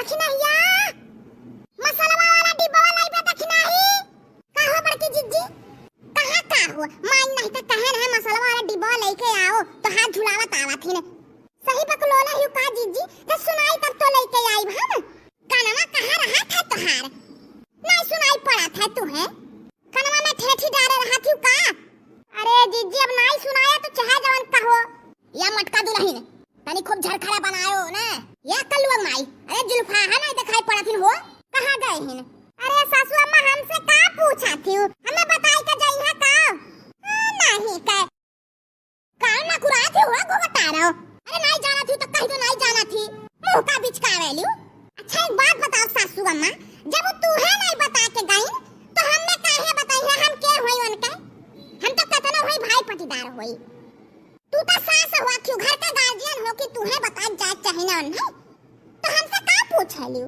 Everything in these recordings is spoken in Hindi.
दखिनहिया मसाला वाला डिब्बा वाला पे दखिनही का हो बड़की जिज्जी कहां का हो मान नहीं त कहन है मसाला वाला डिब्बा लेके आओ तो हाथ झुलावत आवत ही ने सही बकलोला ही का जिज्जी तो सुनाई तब तो लेके आई हम कानवा कहां रहा था तोहार नहीं सुनाई पड़ा था तू है कानवा में ठेठी डाले रहा थी का अरे जिज्जी अब नहीं सुनाया तो चाहे जवन कहो या मटका दुल्हन तनी खूब झरखड़ा बनायो ना या कलुआ माई अरे जुल्फा है नहीं दिखाई पड़ा थी हो कहां गए हैं अरे सासू अम्मा हमसे का पूछा थी हमें बताई का जाई है का नहीं का कान ना कुरा थी हो को बता रहा हो अरे नहीं जाना थी तो कह दो नहीं जाना थी मुंह का बिचकावेलू अच्छा एक बात बताओ सासू अम्मा जब तू है नहीं बता के गई तो हमने काहे बताई है हम के होई उनके हम तो कतना होई भाई पटीदार होई तू तो सास हुआ क्यों घर का गार्जियन हो कि तू है बता जा चाहे ना नहीं तो हमसे का पूछलियो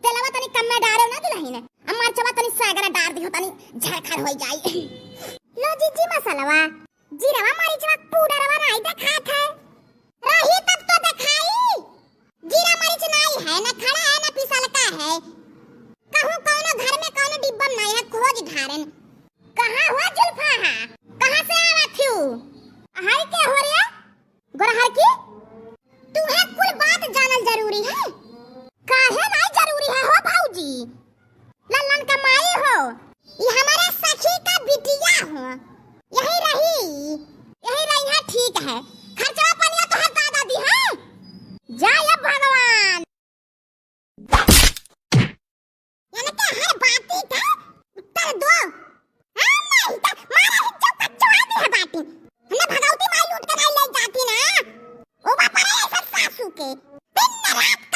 तेलवा तनी कम में डारो ना दुल्हन अम्मा चवा तनी सागरा डार दियो तनी झरखड़ होई जाई लो जीजी मसालावा जीरावा मारी चवा पूडरवा नहीं दिखात है रही तब तो दिखाई जीरा मरीच नहीं है ना खड़ा है ना पिसल का है कहूं कौनो घर में कौनो डिब्बा नहीं है खोज ढारन कहां हुआ जुल्फा कहां से आवत थी हाय के हो रे गोरहर की तू है कुल बात जानल जरूरी है काहे नहीं जरूरी है हो भाऊजी लल्लन का माई हो ये हमारे सखी का बिटिया हो यही रही है ठीक है खर्चा पनिया तो हर दादा दी है जा या भगवान यानी कि हर बाती का उत्तर दो नहीं तो मारा ही जो कच्चो आती है बाती हमने भगवती माई लूट के नहीं ले जाती ना ओ बापा रे सब सासू के दिन रात